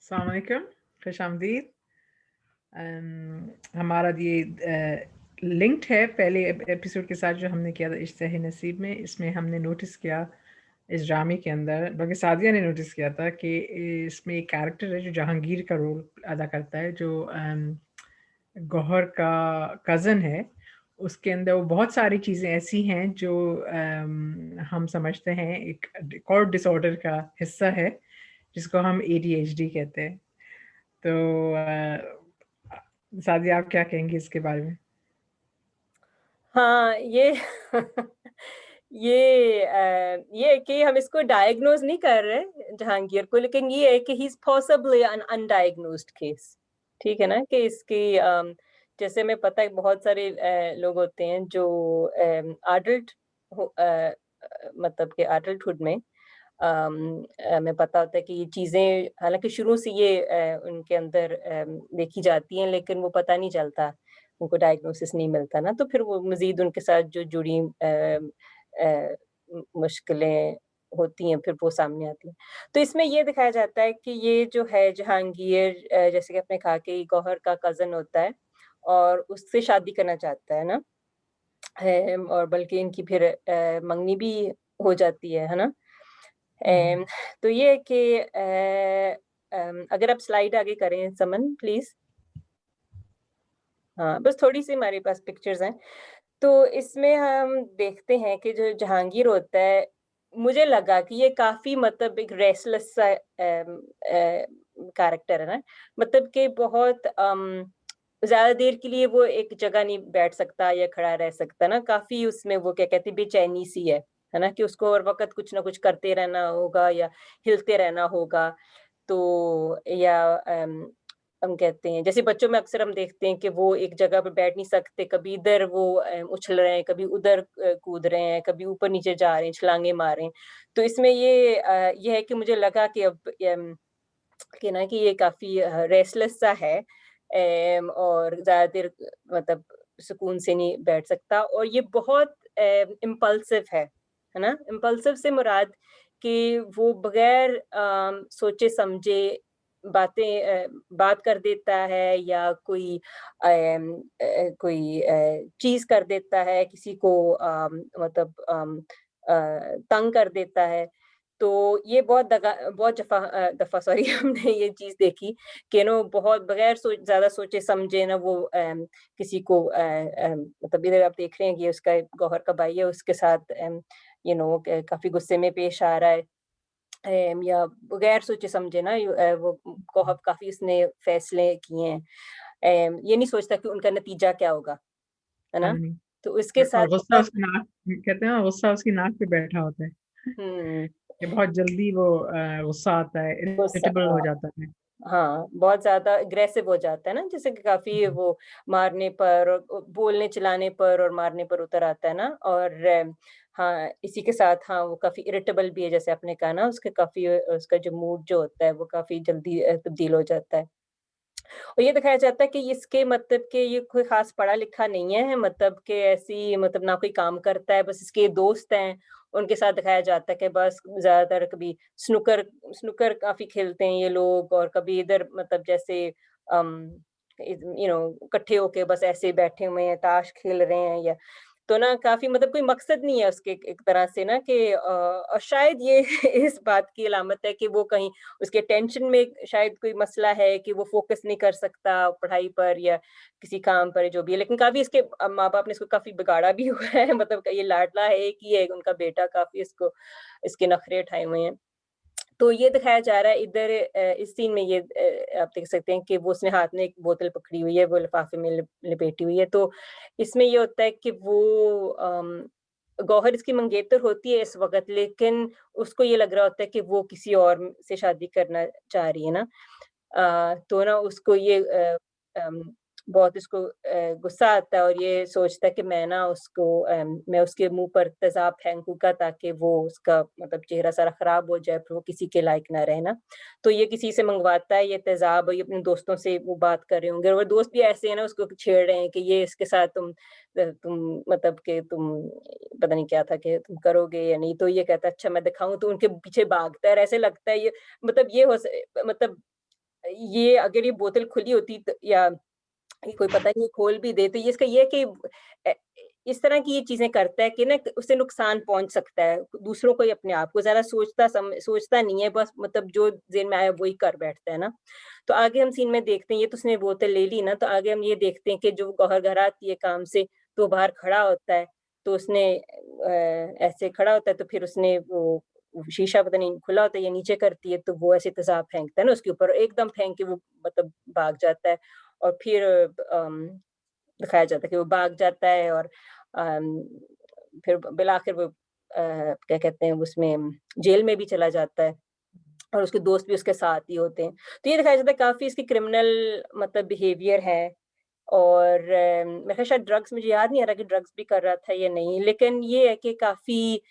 अस्सलाम वालेकुम, खुशामदीद। हमारा ये लिंक्ड है पहले एपिसोड के साथ जो हमने किया था इश्क़ है नसीब में। इसमें हमने नोटिस किया इस ड्रामे के अंदर, बल्कि सादिया ने नोटिस किया था कि इसमें एक कैरेक्टर है जो जहांगीर का रोल अदा करता है, जो गौहर का कज़न है। उसके अंदर वो बहुत सारी चीज़ें ऐसी हैं जो हम समझते हैं एक और डिसऑर्डर का हिस्सा है, जिसको हम एडीएचडी कहते हैं। तो सादिया आप क्या कहेंगी इसके बारे में? हाँ, ये ये है कि हम इसको डायग्नोज़ नहीं कर रहे जहांगीर को, लेकिन ये है कि he is possibly an undiagnosed case, ठीक है ना? कि इसकी जैसे हमें पता है बहुत सारे लोग होते हैं जो एडल्ट मतलब कि एडल्टहुड में हमें पता होता है कि ये चीज़ें हालाँकि शुरू से ये उनके अंदर देखी जाती हैं, लेकिन वो पता नहीं चलता, उनको डायग्नोसिस नहीं मिलता ना, तो फिर वो मज़ीद उनके साथ जो जुड़ी मुश्किलें होती हैं, फिर वो सामने आती हैं। तो इसमें ये दिखाया जाता है कि ये जो है जहांगीर जैसे कि आपने कहा कि गौहर का कज़न होता है और उससे शादी करना चाहता है ना? और बल्कि इनकी फिर मंगनी भी हो जाती है ना? हुँ। एम, तो ये है कि अगर आप स्लाइड आगे करें समन प्लीज़। हाँ, बस थोड़ी-सी हमारे पास पिक्चर्स हैं। तो इसमें हम देखते हैं कि जो जहांगीर होता है, मुझे लगा कि ये काफ़ी मतलब एक रेस्टलेस सा कैरेक्टर है ना? मतलब कि बहुत ज़्यादा देर के लिए वो एक जगह नहीं बैठ सकता या खड़ा रह सकता ना, काफ़ी उसमें वो क्या कहते हैं बेचैनी-सी है ना? कि उसको हर वक़्त कुछ ना कुछ करते रहना होगा या हिलते रहना होगा। तो या हम कहते हैं जैसे बच्चों में अक्सर हम देखते हैं कि वो एक जगह पे बैठ नहीं सकते, कभी इधर वो उछल रहे हैं, कभी उधर कूद रहे हैं, कभी ऊपर-नीचे जा रहे हैं, छलांगे मार रहे हैं। तो इसमें ये है कि मुझे लगा कि अब कि ना कि ये काफ़ी रेस्टलेस सा है और ज़्यादा देर मतलब सुकून से नहीं बैठ सकता और ये बहुत इम्पल्सिव है ना? इम्पल्सिव से मुराद कि वो बगैर सोचे-समझे बात कर देता है या कोई चीज़ कर देता है, किसी को मतलब तंग कर देता है। तो ये बहुत दफ़ा सॉरी हमने ये चीज़ देखी कि नो बहुत बगैर ज़्यादा सोचे-समझे ना वो किसी को मतलब इधर आप देख रहे हैं कि उसका गौहर का भाई है, उसके साथ काफ़ी गुस्से में पेश आ रहा है। या बगैर सोचे-समझे ना वो काफ़ी उसने फैसले किए हैं। ये नहीं सोचता कि उनका नतीजा क्या होगा, है हाँ ना? जी। तो इसके और साथ गुस्सा बहुत उसकी नाक कहते हैं ना, गुस्सा उसकी नाक पे बैठा होता है, हुँ, कि बहुत जल्दी वो गुस्सा आता है, गुस्सा इरिटेबल हो जाता है। हाँ, बहुत ज़्यादा एग्रेसिव हो जाता है ना, जैसे कि काफ़ी हुँ, वो मारने पर बोलने-चिल्लाने पर और मारने पर उतर आता है ना और हाँ, इसी के साथ हाँ, वो काफ़ी इरिटेबल भी है जैसे आपने कहा ना, उसके काफ़ी उसका जो मूड जो होता है वो काफ़ी जल्दी तब्दील हो जाता है। और ये दिखाया जाता है कि इसके मतलब कि ये कोई ख़ास पढ़ा-लिखा नहीं है, मतलब कि ऐसी मतलब ना कोई काम करता है, बस इसके दोस्त हैं, उनके साथ दिखाया जाता है कि बस ज़्यादातर कभी स्नूकर स्नूकर काफ़ी खेलते हैं ये लोग और कभी इधर मतलब जैसे अम, इकट्ठे होके बस ऐसे ही बैठे हुए हैं, ताश खेल रहे हैं या तो ना काफ़ी मतलब कोई मकसद नहीं है उसके एक तरह से ना कि और शायद ये इस बात की अलामत है कि वो कहीं उसके टेंशन में शायद कोई मसला है कि वो फ़ोकस नहीं कर सकता पढ़ाई पर या किसी काम पर जो भी है। लेकिन काफ़ी इसके माँ-बाप ने इसको काफ़ी बिगाड़ा भी हुआ है मतलब ये लाडला है एक ही है उनका बेटा काफ़ी इसके नखरे उठाए हुए हैं। तो ये दिखाया जा रहा है इधर इस सीन में ये आप देख सकते हैं कि वो उसने हाथ में एक बोतल पकड़ी हुई है, वो लिफ़ाफ़े में लपेटी हुई है। तो इसमें ये होता है कि वो गौहर इसकी मंगेतर होती है इस वक़्त लेकिन उसको ये लग रहा होता है कि वो किसी और से शादी करना चाह रही है ना। तो ना उसको ये अम, बहुत इसको गुस्सा आता है और ये सोचता है कि मैं उसके मुँह पर तेज़ाब फेंकूँगा ताकि वो उसका मतलब चेहरा सारा ख़राब हो जाए, फिर वो किसी के लायक ना रहे ना। तो ये किसी से मँगवाता है ये तेज़ाब, ये अपने दोस्तों से वो बात कर रहे होंगे और वो दोस्त भी ऐसे हैं ना उसको छेड़ रहे हैं कि ये इसके साथ तुम मतलब कि तुम पता नहीं क्या था कि तुम करोगे या नहीं? तो ये कहता है अच्छा मैं दिखाऊँ, तो उनके पीछे भागता है और ऐसे लगता है ये मतलब ये हो स मतलब ये अगर ये बोतल खुली होती त या ये कोई पता नहीं खोल भी दे, तो ये इसका ये है कि अ, इस तरह की ये चीज़ें करता है कि ना उससे नुकसान पहुँच सकता है, दूसरों को ही अपने आप को ज़्यादा सोचता नहीं है, बस मतलब जो ज़ेहन में आया वही कर बैठता है ना। तो आगे हम सीन में देखते हैं, ये तो उसने बोतल ले ली ना, तो आगे हम ये देखते हैं कि जो गौहर घर आती है काम से, तो वो बाहर खड़ा होता है, तो उसने ऐसे खड़ा होता है, तो फिर उसने वो शीशा पता नहीं खुला होता है या नीचे करती है, तो वो ऐसे तेज़ाब फेंकता है ना उसके ऊपर, एकदम फेंक के वो मतलब भाग जाता है। और फिर दिखाया जाता है कि वो भाग जाता है और अम, फिर बिलाखिर वो क्या कहते हैं उसमें जेल में भी चला जाता है और उसके दोस्त भी उसके साथ ही होते हैं। तो ये दिखाया जाता है काफ़ी इसकी क्रिमिनल मतलब बिहेवियर है और मेरे ख़्याल शायद ड्रग्स मुझे याद नहीं आ रहा कि ड्रग्स भी कर रहा था या नहीं, लेकिन ये है कि काफ़ी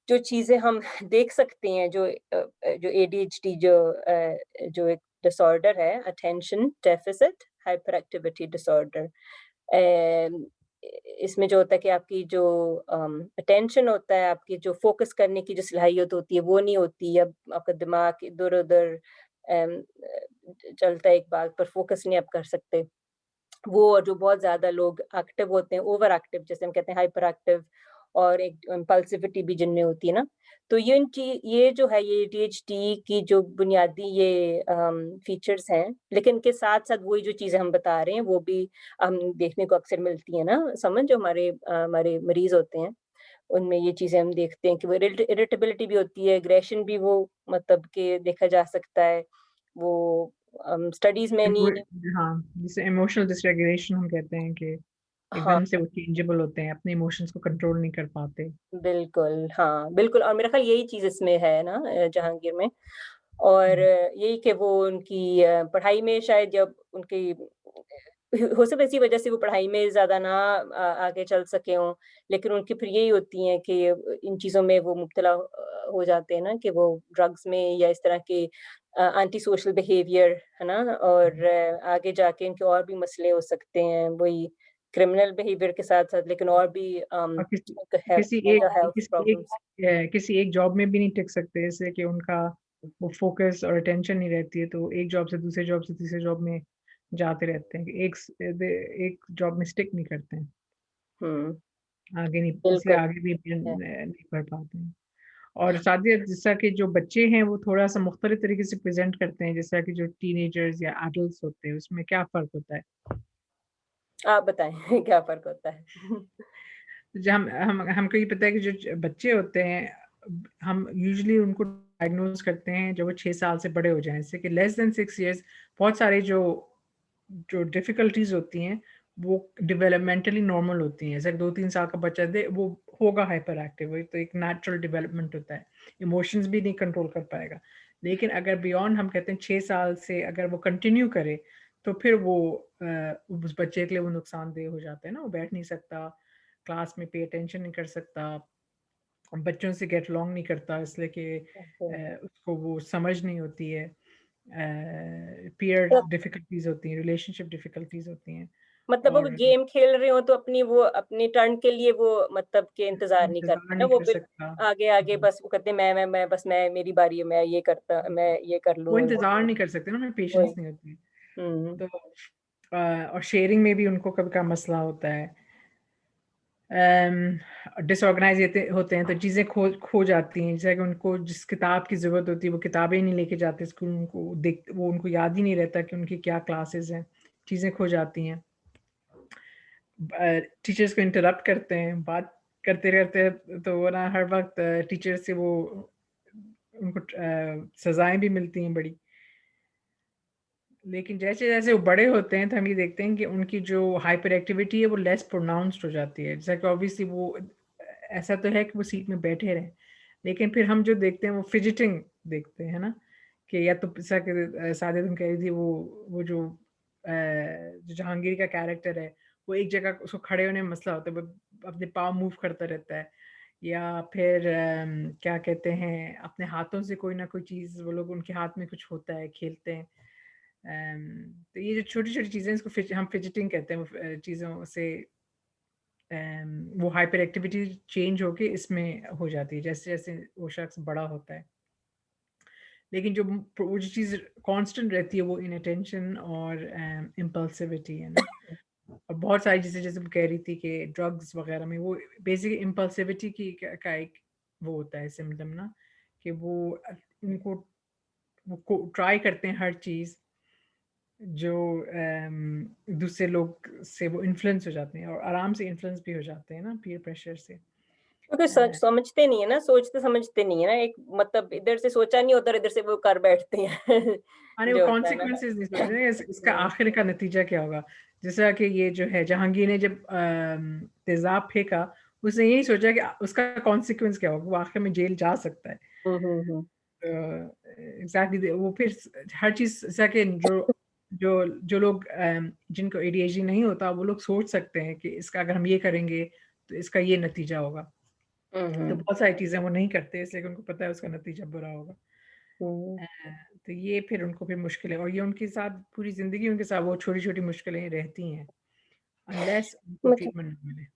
जो चीज़ें हम देख सकते हैं जो एडीएचडी जो एक डिसऑर्डर है attention deficit hyper activity disorder इसमें जो होता है कि आपकी जो अटेंशन होता है, आपकी जो फ़ोकस करने की जो सलाहियत होती है, वो नहीं होती। अब आपका दिमाग इधर-उधर चलता है एक बात पर फ़ोकस नहीं आप कर सकते। वो और जो बहुत ज़्यादा लोग एक्टिव होते हैं, ओवर एक्टिव जिसे हम कहते हैं हाइपर एक्टिव और एक इम्पल्सिविटी भी जिनमें होती है ना, तो ये जो है ये एडीएचडी की जो बुनियादी ये फीचर्स हैं, लेकिन इनके साथ-साथ वही जो चीज़ें हम बता रहे हैं, वो भी हम देखने को अक्सर मिलती है ना, समझ जो हमारे मरीज़ होते हैं, उनमें ये चीज़ें हम देखते हैं कि वो इरिटेबिलिटी भी होती है, एग्रेशन भी वो मतलब कि देखा जा सकता है। वो स्टडीज़ में इमो नहीं हाँ, जिसे इमोशनल डिसरेगुलेशन हम कहते हैं कि हाँ। एकदम से वो चेंजेबल होते हैं, अपने इमोशंस को कंट्रोल नहीं कर पाते। बिल्कुल, हाँ, बिल्कुल और मेरा ख़्याल यही चीज़ इसमें है ना जहांगीर में और हुँ, यही कि वो उनकी पढ़ाई में शायद जब उनकी हो सकता है इसी वज़ह से वो पढ़ाई में ज़्यादा ना आगे चल सके हों, लेकिन उनकी फिर यही होती हैं कि इन चीज़ों में वो मुब्तला हो जाते हैं ना कि वो ड्रग्स में या इस तरह के एंटी सोशल बिहेवियर, है ना? और आगे जाके इनके और भी मसले हो सकते हैं, वही क्रिमिनल बिहेवियर के साथ-साथ लेकिन और भी और किसी किसी एक मेंटल हेल्थ किसी एक प्रॉब्लम्स। किसी एक जॉब में भी नहीं टिक सकते, जैसे कि उनका वो फ़ोकस और अटेंशन नहीं रहती है, तो एक जॉब से दूसरे जॉब से तीसरे जॉब में जाते रहते हैं, कि एक जॉब में स्टिक नहीं करते हैं, हुँ, आगे नहीं इसलिए बिल्कुल आगे भी है। नहीं बढ़ पाते हैं। और साथ-ही जैसा कि जो बच्चे हैं, वो थोड़ा-सा मुख्तलिफ तरीके से प्रेज़ेंट करते हैं, जैसा कि जो टीनेजर्स या एडल्ट्स होते हैं, उसमें क्या फ़र्क होता है? आप बताएँ क्या फ़र्क होता है? जो हमको ये पता है कि जो बच्चे होते हैं, हम यूजुअली उनको डायग्नोज़ करते हैं जब वो 6 साल से बड़े हो जाएँ, जैसे कि लेस देन 6 इयर्स बहुत सारे जो जो डिफ़िकल्टीज़ होती हैं, वो डेवलपमेंटली नॉर्मल होती हैं। जैसे 2-3 साल का बच्चा वो होगा हाइपर एक्टिव, वो तो एक नेचुरल डेवलपमेंट होता है। इमोशंस भी नहीं कंट्रोल कर पाएगा। लेकिन अगर बियॉन्ड हम कहते हैं 6 साल से अगर वो कंटिन्यू करे, तो फिर वो उस बच्चे के लिए वो नुकसानदेह हो जाता है ना, वो बैठ नहीं सकता, क्लास में पे अटेंशन नहीं कर सकता, बच्चों से गेट अलोंग नहीं करता इसलिए कि ओके। उसको वो समझ नहीं होती है। पीयर तो डिफ़िकल्टीज़ होती हैं, रिलेशनशिप डिफ़िकल्टीज़ होती हैं मतलब वो और गेम खेल रहे हो तो वो अपनी टर्न के लिए वो मतलब के इंतज़ार नहीं इंतज़ार करते ना, नहीं वो कर फिर सकता। आगे-आगे जी, बस वो कहते हैं मैं बस मैं मेरी बारी है, मैं ये कर वो लूँ और वो इंतज़ार नहीं कर सकते ना, उनमें पेशेंस वही। नहीं होती। हुँ, तो और शेयरिंग में भी उनको कभी-कभार मसला होता है। डिसऑर्गनाइज़ होते हैं तो चीज़ें खो जाती हैं। जैसे कि उनको जिस किताब की ज़रूरत होती है वो किताबें नहीं लेके जाते स्कूल वो उनको याद ही नहीं रहता कि उनकी क्या क्लासेस हैं। चीज़ें खो जाती हैं। टीचर्स को इंटरप्ट करते हैं, बात करते-करते तो वो ना हर वक़्त टीचर से वो उनको सज़ाएँ भी मिलती हैं बड़ी। लेकिन जैसे-जैसे वो बड़े होते हैं तो हम ये देखते हैं कि उनकी जो हाइपर एक्टिविटी है वो लेस प्रोनाउंस्ड हो जाती है। जैसा कि ऑब्वियसली वो ऐसा तो है कि वो सीट में बैठे रहें, लेकिन फिर हम जो देखते हैं वो फिजिटिंग देखते हैं ना, कि या तो जैसा कि सादिया तुम कह रही थी वो जो जहांगीर का कैरेक्टर है, वो एक जगह उसको खड़े होने में मसला होता है, वो अपने पाँव मूव करता रहता है। या फिर क्या कहते हैं अपने हाथों से कोई ना कोई चीज़ वो लोग उनके हाथ में कुछ होता है, खेलते हैं। तो ये जो छोटी-छोटी चीज़ें हैं इसको हम फिजिटिंग कहते हैं चीज़ों से वो हाइपर एक्टिविटी चेंज होके इसमें हो जाती है जैसे-जैसे वो शख्स बड़ा होता है। लेकिन वो जो चीज़ कांस्टेंट रहती है वो इनअटेंशन और इम्पल्सिविटी है ना। और बहुत सारी चीज़ें जैसे वो कह रही थी कि ड्रग्स वगैरह में वो बेसिकली इम्पल्सिविटी का एक वो होता है सिम्टम ना, कि वो उनको वो ट्राई करते हैं हर चीज़ जो दूसरे लोग से वो इन्फ्लुएंस हो जाते हैं और आराम से इन्फ्लुएंस भी हो जाते हैं ना पीयर प्रेशर से। क्योंकि सच अ, समझते नहीं है ना, सोचते समझते नहीं है ना, एक मतलब इधर से सोचा नहीं होता और इधर से वो कर बैठते हैं अरे वो जो होता है ना। कॉन्सिक्वेंसेस नहीं सोच रहे इसका हुँ, आखिर का नतीजा क्या होगा। जैसा कि ये जो है जहांगीर ने जब तेजाब फेंका, उसने यही सोचा कि उसका कॉन्सिक्वेंस क्या होगा, वो आखिर में जेल जा सकता है। हुँ, हुँ, हुँ। एग्जैक्टली वो फिर हर चीज जैसा कि जो जो लोग जिनको एडीएचडी नहीं होता वो लोग सोच सकते हैं कि इसका अगर हम ये करेंगे तो इसका ये नतीजा होगा। हुँ, तो हुँ। बहुत सारी चीजें वो नहीं करते इसलिए कि उनको पता है उसका नतीजा बुरा होगा। हुँ, अ, तो ये फिर उनको फिर मुश्किल है और ये उनके साथ पूरी ज़िंदगी उनके साथ वो छोटी-छोटी मुश्किलें रहती हैं, अनलेस उनको मतलब ट्रीटमेंट ना मिले।